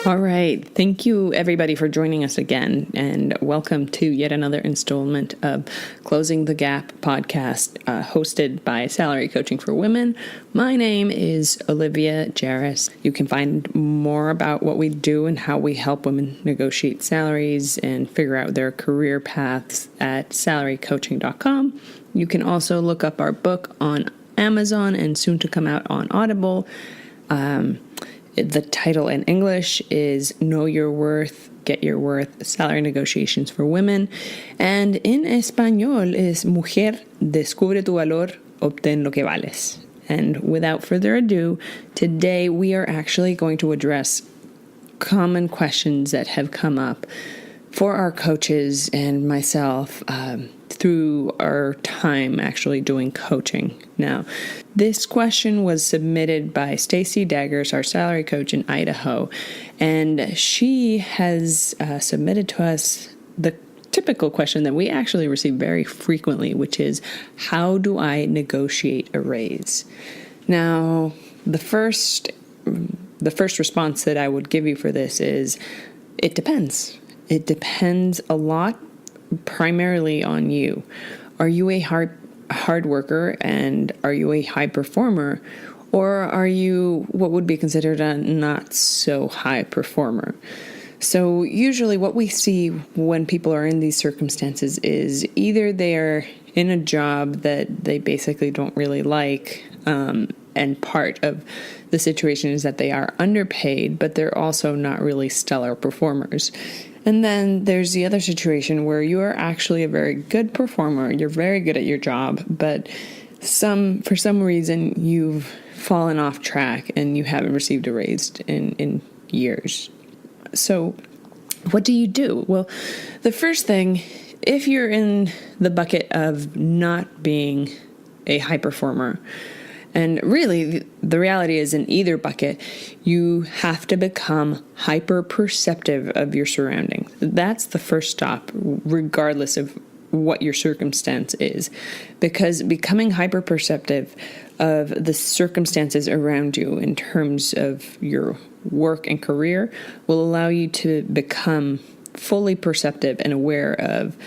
All right. Thank you, everybody, for joining us again, and welcome to yet another installment of Closing the Gap podcast, hosted by Salary Coaching for Women. My name is Olivia Jarris. You can find more about what we do and how we help women negotiate salaries and figure out their career paths at salarycoaching.com. You can also look up our book on Amazon and soon to come out on Audible. The title in English is Know Your Worth, Get Your Worth, Salary Negotiations for Women. And in Español is Mujer, Descubre tu Valor, Obtén lo que vales. And without further ado, today we are actually going to address common questions that have come up for our coaches and myself through our time actually doing coaching. Now, this question was submitted by Stacy Daggers, our salary coach in Idaho, and she has submitted to us the typical question that we actually receive very frequently, which is, how do I negotiate a raise? Now, the first response that I would give you for this is, it depends. It depends a lot, primarily on you. Are you a hard worker, and are you a high performer, or are you what would be considered a not so high performer? So usually what we see when people are in these circumstances is either they're in a job that they basically don't really like, and part of the situation is that they are underpaid, but they're also not really stellar performers. And then there's the other situation where you are actually a very good performer. You're very good at your job, but for some reason you've fallen off track and you haven't received a raise in years. So what do you do? Well, the first thing, if you're in the bucket of not being a high performer, and really, the reality is in either bucket, you have to become hyper-perceptive of your surroundings. That's the first stop, regardless of what your circumstance is. Because becoming hyper-perceptive of the circumstances around you in terms of your work and career will allow you to become fully perceptive and aware of,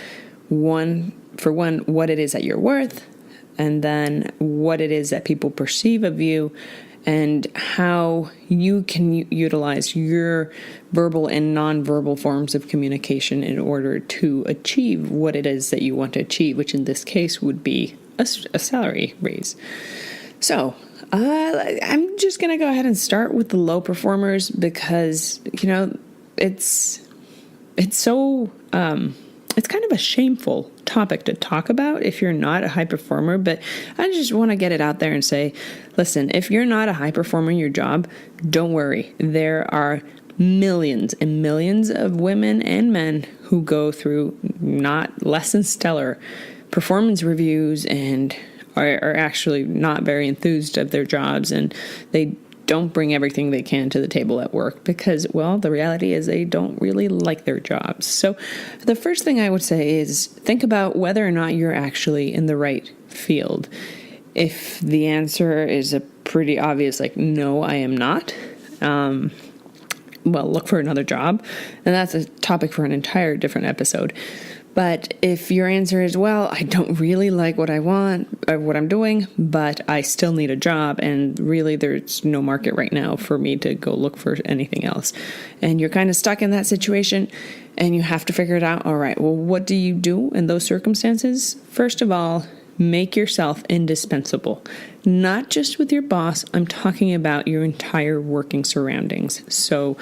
what it is that you're worth, and then what it is that people perceive of you, and how you can utilize your verbal and nonverbal forms of communication in order to achieve what it is that you want to achieve, which in this case would be a salary raise. So I'm just going to go ahead and start with the low performers because, it's so... it's kind of a shameful topic to talk about if you're not a high performer, but I just want to get it out there and say, listen, if you're not a high performer in your job, don't worry. There are millions and millions of women and men who go through not less than stellar performance reviews and are actually not very enthused of their jobs, and they don't bring everything they can to the table at work because, well, the reality is they don't really like their jobs. So the first thing I would say is think about whether or not you're actually in the right field. If the answer is a pretty obvious, like, no, I am not, well, look for another job. And that's a topic for an entire different episode. But if your answer is, well, I don't really like what I want, or what I'm doing, but I still need a job, and really there's no market right now for me to go look for anything else, and you're kind of stuck in that situation, and you have to figure it out. All right, well, what do you do in those circumstances? First of all, make yourself indispensable. Not just with your boss, I'm talking about your entire working surroundings. So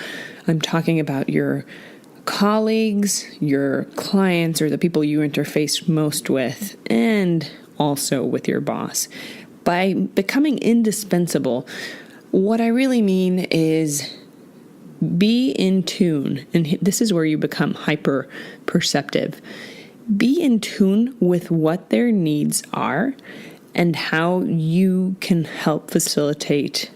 I'm talking about your colleagues, your clients, or the people you interface most with, and also with your boss. By becoming indispensable, what I really mean is be in tune, and this is where you become hyper perceptive. Be in tune with what their needs are and how you can help facilitate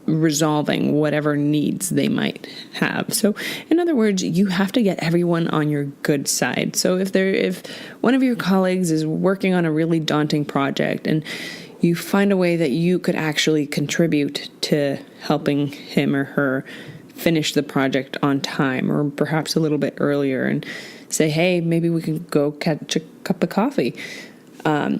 resolving whatever needs they might have. So in other words, you have to get everyone on your good side. So if one of your colleagues is working on a really daunting project and you find a way that you could actually contribute to helping him or her finish the project on time or perhaps a little bit earlier, and say, hey, maybe we can go catch a cup of coffee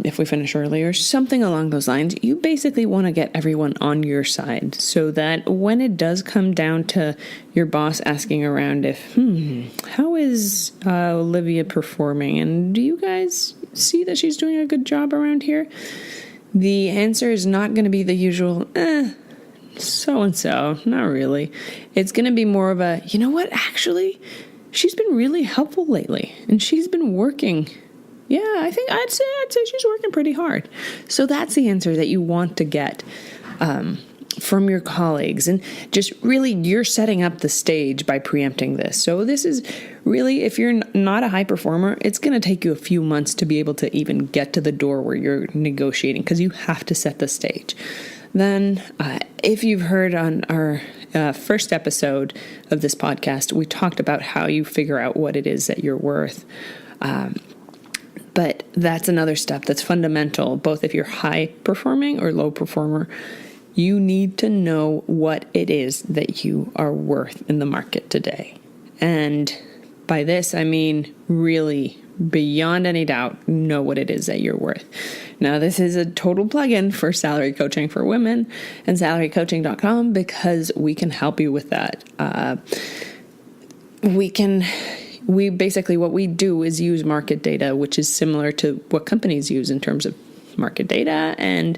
if we finish earlier, something along those lines. You basically want to get everyone on your side so that when it does come down to your boss asking around if, how is Olivia performing? And do you guys see that she's doing a good job around here? The answer is not going to be the usual, so-and-so, not really. It's going to be more of a, you know what, actually, she's been really helpful lately, and she's been working. Yeah, I'd say she's working pretty hard. So that's the answer that you want to get from your colleagues. And just really, you're setting up the stage by preempting this. So this is really, if you're not a high performer, it's going to take you a few months to be able to even get to the door where you're negotiating, because you have to set the stage. Then, if you've heard on our first episode of this podcast, we talked about how you figure out what it is that you're worth. But that's another step that's fundamental, both if you're high performing or low performer. You need to know what it is that you are worth in the market today. And by this, I mean really, beyond any doubt, know what it is that you're worth. Now, this is a total plug-in for Salary Coaching for Women and salarycoaching.com, because we can help you with that. We basically, what we do is use market data, which is similar to what companies use in terms of market data, and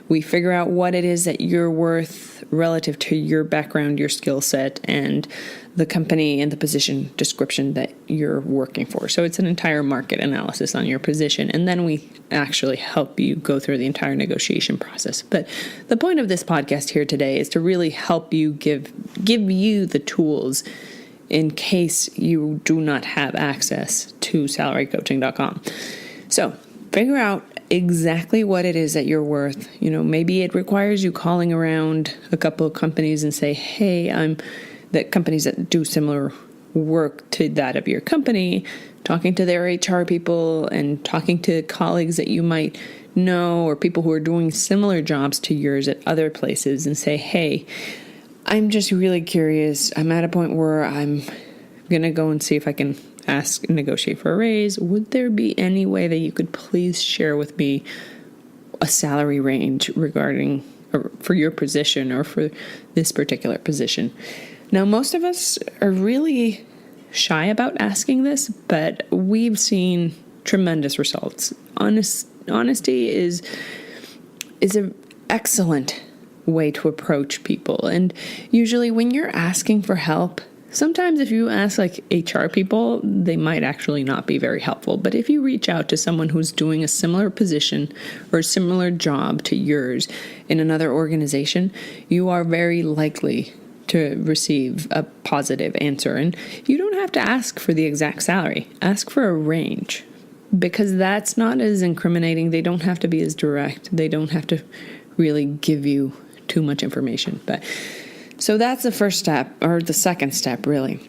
we figure out what it is that you're worth relative to your background, your skill set, and the company and the position description that you're working for. So it's an entire market analysis on your position, and then we actually help you go through the entire negotiation process. But the point of this podcast here today is to really help you give you the tools in case you do not have access to salarycoaching.com. So figure out exactly what it is that you're worth. Maybe it requires you calling around a couple of companies and say, hey, that companies that do similar work to that of your company, talking to their HR people and talking to colleagues that you might know or people who are doing similar jobs to yours at other places, and say, hey, I'm just really curious. I'm at a point where I'm going to go and see if I can negotiate for a raise. Would there be any way that you could please share with me a salary range regarding or for your position or for this particular position? Now, most of us are really shy about asking this, but we've seen tremendous results. Honesty is an excellent way to approach people. And usually when you're asking for help, sometimes if you ask like HR people, they might actually not be very helpful. But if you reach out to someone who's doing a similar position or a similar job to yours in another organization, you are very likely to receive a positive answer. And you don't have to ask for the exact salary. Ask for a range, because that's not as incriminating. They don't have to be as direct. They don't have to really give you too much information. But so that's the first step, or the second step, really.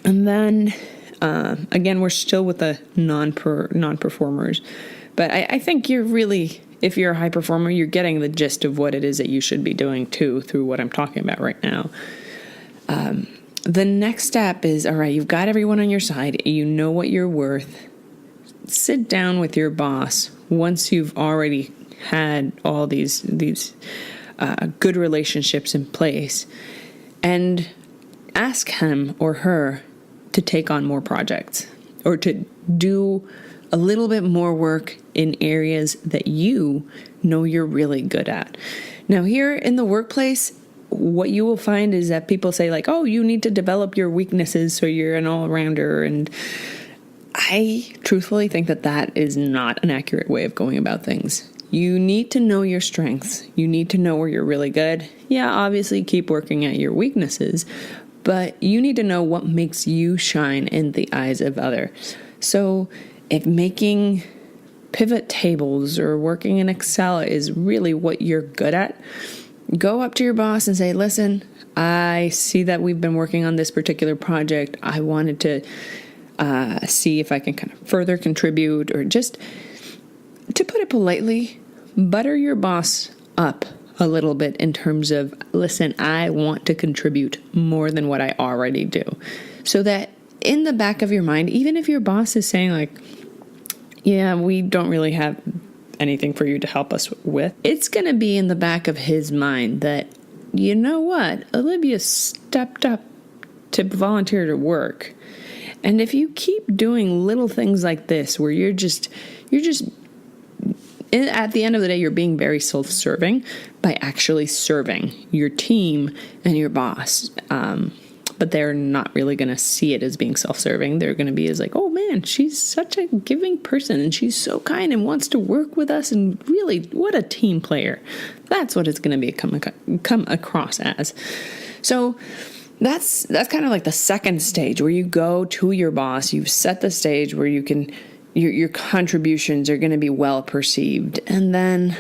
And then again, we're still with the non-performers, but I think you're really, if you're a high performer, you're getting the gist of what it is that you should be doing too through what I'm talking about right now. The next step is, all right, you've got everyone on your side, you know what you're worth. Sit down with your boss once you've already had all these good relationships in place, and ask him or her to take on more projects or to do a little bit more work in areas that you know you're really good at. Now, here in the workplace, what you will find is that people say like, oh, you need to develop your weaknesses so you're an all-rounder. And I truthfully think that is not an accurate way of going about things. You need to know your strengths. You need to know where you're really good. Yeah, obviously keep working at your weaknesses, but you need to know what makes you shine in the eyes of others. So if making pivot tables or working in Excel is really what you're good at, go up to your boss and say, listen, I see that we've been working on this particular project. I wanted to see if I can kind of further contribute, or just, to put it politely, butter your boss up a little bit in terms of, listen, I want to contribute more than what I already do. So that in the back of your mind, even if your boss is saying like, yeah, we don't really have anything for you to help us with, it's going to be in the back of his mind that, you know what, Olivia stepped up to volunteer to work. And if you keep doing little things like this, where you're just at the end of the day, you're being very self-serving by actually serving your team and your boss. But they're not really going to see it as being self-serving. They're going to be as like, oh man, she's such a giving person and she's so kind and wants to work with us, and really, what a team player. That's what it's going to be come across as. So that's kind of like the second stage, where you go to your boss, you've set the stage where you can, your contributions are going to be well perceived, and then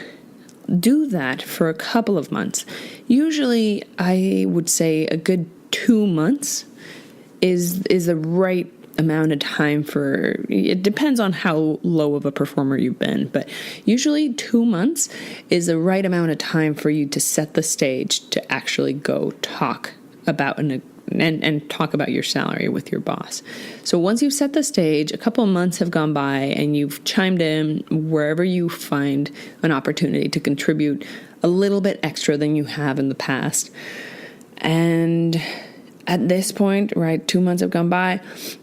do that for a couple of months. Usually, I would say a good 2 months is the right amount of time for, it depends on how low of a performer you've been, but usually 2 months is the right amount of time for you to set the stage to actually go talk about and talk about your salary with your boss. So once you've set the stage, a couple of months have gone by and you've chimed in wherever you find an opportunity to contribute a little bit extra than you have in the past. And at this point, right, 2 months have gone by,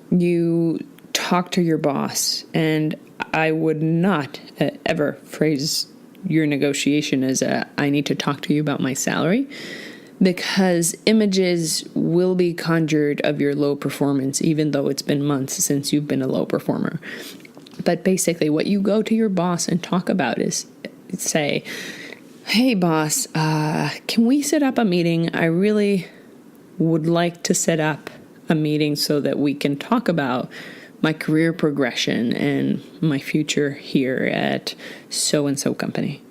you talk to your boss. And I would not ever phrase your negotiation as I need to talk to you about my salary, because images will be conjured of your low performance, even though it's been months since you've been a low performer. But basically, what you go to your boss and talk about is say, hey boss, can we set up a meeting? I really would like to set up a meeting so that we can talk about my career progression and my future here at so-and-so company.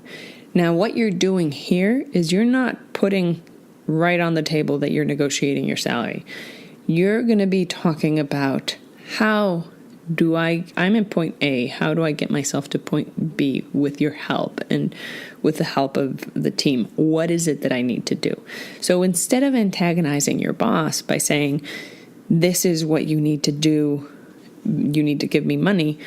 Now, what you're doing here is you're not putting right on the table that you're negotiating your salary. You're going to be talking about I'm in point A, how do I get myself to point B with your help and with the help of the team? What is it that I need to do? So instead of antagonizing your boss by saying, this is what you need to do, you need to give me money,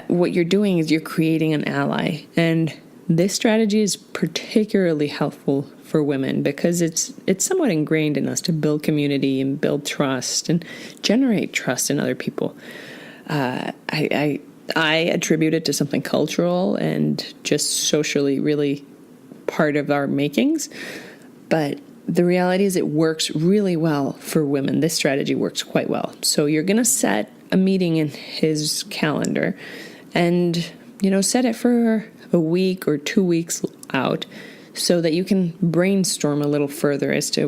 what you're doing is you're creating an ally. And this strategy is particularly helpful for women because it's somewhat ingrained in us to build community and build trust and generate trust in other people. I attribute it to something cultural and just socially really part of our makings. But the reality is it works really well for women. This strategy works quite well. So you're going to set a meeting in his calendar and, set it for a week or 2 weeks out so that you can brainstorm a little further as to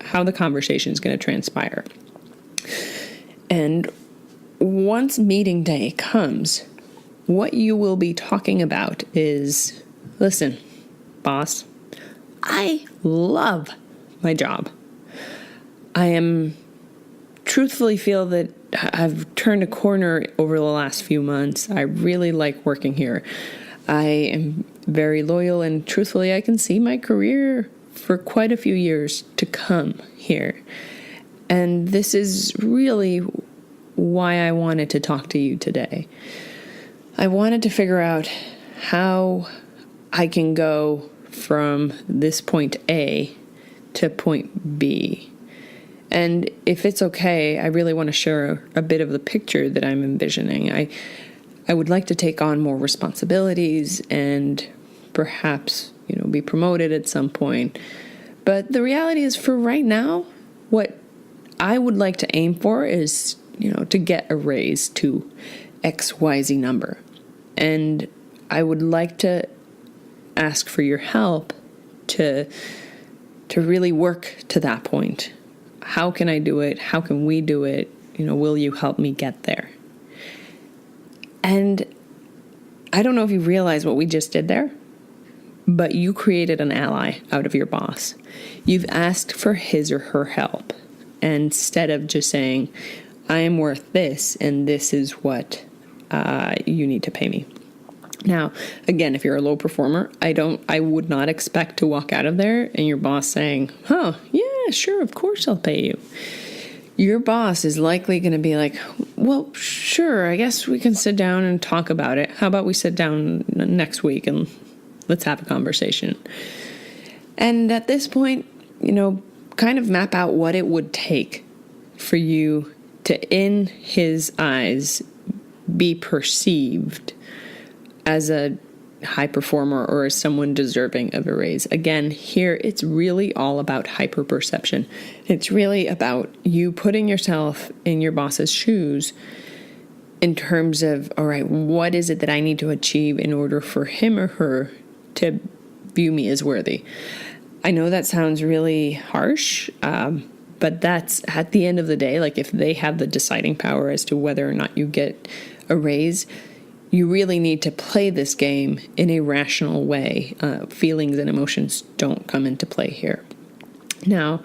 how the conversation is going to transpire. And once meeting day comes, what you will be talking about is, listen, boss, I love my job. I truthfully feel that I've turned a corner over the last few months. I really like working here. I am very loyal, and truthfully, I can see my career for quite a few years to come here. And this is really why I wanted to talk to you today. I wanted to figure out how I can go from this point A to point B. And if it's okay, I really want to share a bit of the picture that I'm envisioning. I would like to take on more responsibilities and perhaps, be promoted at some point. But the reality is, for right now, what I would like to aim for is, to get a raise to XYZ number. And I would like to ask for your help to really work to that point. How can I do it? How can we do it? Will you help me get there? And I don't know if you realize what we just did there, but you created an ally out of your boss. You've asked for his or her help instead of just saying, I am worth this and this is what you need to pay me. Now, again, if you're a low performer, I would not expect to walk out of there and your boss saying, "Oh, yeah, sure, of course I'll pay you." Your boss is likely going to be like, "Well, sure, I guess we can sit down and talk about it. How about we sit down next week and let's have a conversation?" And at this point, kind of map out what it would take for you to, in his eyes, be perceived as a high performer or as someone deserving of a raise. Again, here it's really all about hyperperception. It's really about you putting yourself in your boss's shoes in terms of, all right, what is it that I need to achieve in order for him or her to view me as worthy? I know that sounds really harsh, but that's at the end of the day, like if they have the deciding power as to whether or not you get a raise, you really need to play this game in a rational way. Feelings and emotions don't come into play here. Now,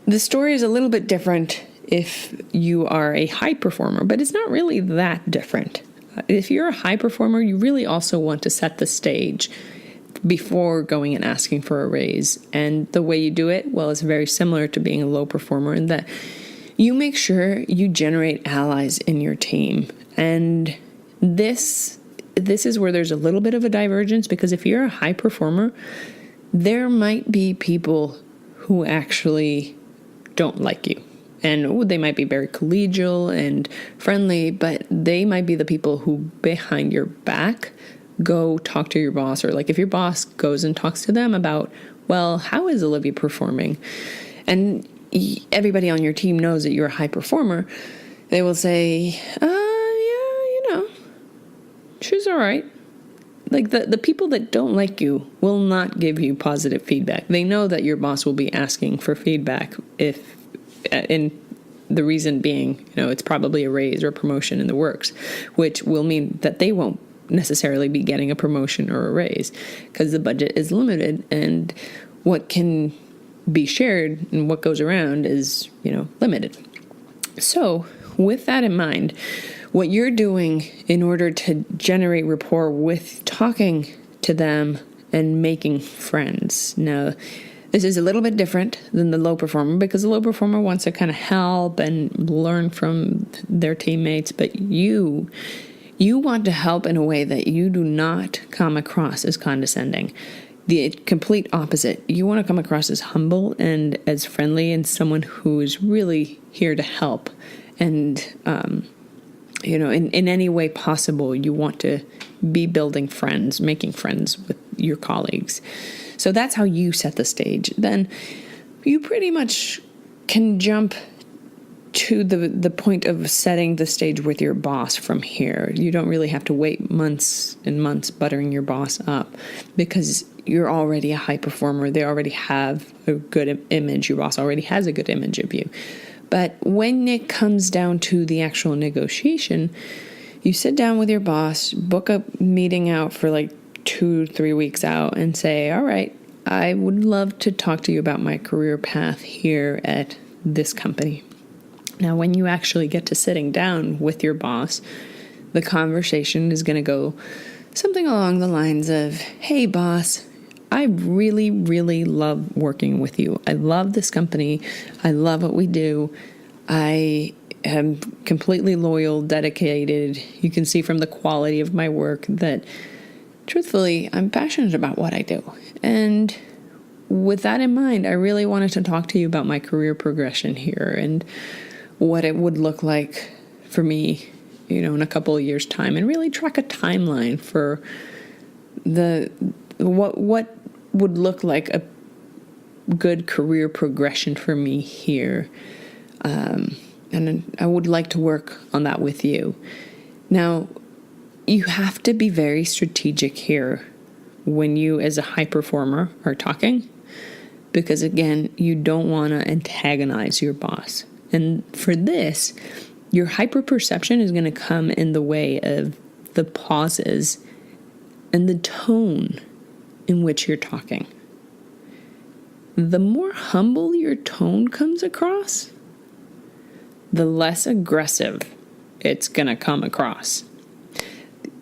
the story is a little bit different if you are a high performer, but it's not really that different. If you're a high performer, you really also want to set the stage before going and asking for a raise. And the way you do it, well, it's very similar to being a low performer in that you make sure you generate allies in your team. And this is where there's a little bit of a divergence, because if you're a high performer, there might be people who actually don't like you. And they might be very collegial and friendly, but they might be the people who behind your back go talk to your boss, or like if your boss goes and talks to them about, well, how is Olivia performing? And everybody on your team knows that you're a high performer. They will say, she's all right. Like the people that don't like you will not give you positive feedback. They know that your boss will be asking for feedback and the reason being, it's probably a raise or a promotion in the works, which will mean that they won't necessarily be getting a promotion or a raise because the budget is limited and what can be shared and what goes around is, limited. So with that in mind, what you're doing in order to generate rapport with talking to them and making friends. Now, this is a little bit different than the low performer because the low performer wants to kind of help and learn from their teammates, but you want to help in a way that you do not come across as condescending. The complete opposite. You want to come across as humble and as friendly and someone who is really here to help. And, in any way possible, you want to be building friends, making friends with your colleagues. So that's how you set the stage. Then you pretty much can jump to the point of setting the stage with your boss from here. You don't really have to wait months and months buttering your boss up because you're already a high performer. They already have a good image. Your boss already has a good image of you. But when it comes down to the actual negotiation, you sit down with your boss, book a meeting out for like 2-3 weeks out and say, all right, I would love to talk to you about my career path here at this company. Now, when you actually get to sitting down with your boss, the conversation is going to go something along the lines of, hey, boss, I really, really love working with you. I love this company. I love what we do. I am completely loyal, dedicated. You can see from the quality of my work that, truthfully, I'm passionate about what I do. And with that in mind, I really wanted to talk to you about my career progression here and what it would look like for me, in a couple of years' time, and really track a timeline for what would look like a good career progression for me here. And I would like to work on that with you. Now, you have to be very strategic here when you, as a high performer, are talking, because again, you don't want to antagonize your boss. And for this, your hyperperception is going to come in the way of the pauses and the tone in which you're talking. The more humble your tone comes across, the less aggressive it's going to come across.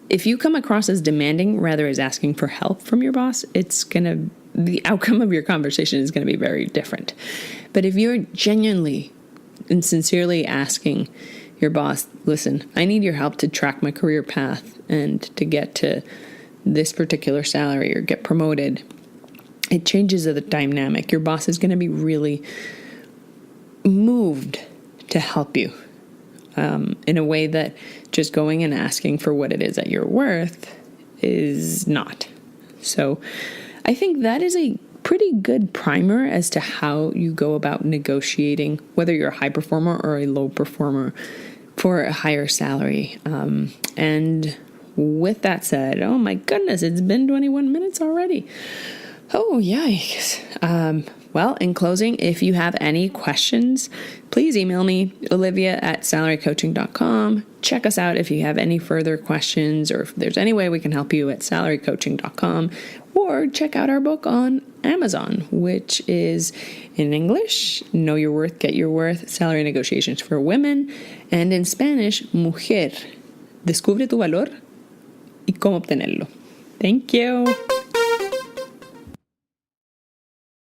if you come across as demanding rather as asking for help from your boss, the outcome of your conversation is going to be very different. But if you're genuinely and sincerely asking your boss, listen, I need your help to track my career path and to get to this particular salary or get promoted, it changes the dynamic. Your boss is going to be really moved to help you in a way that just going and asking for what it is that you're worth is not. So I think that is a pretty good primer as to how you go about negotiating, whether you're a high performer or a low performer, for a higher salary. And with that said, oh my goodness, it's been 21 minutes already. Oh, yikes. Well, in closing, if you have any questions, please email me, olivia@salarycoaching.com. Check us out if you have any further questions or if there's any way we can help you at salarycoaching.com, or check out our book on Amazon, which is in English, Know Your Worth, Get Your Worth, Salary Negotiations for Women, and in Spanish, Mujer, Descubre tu valor y cómo obtenerlo. Thank you.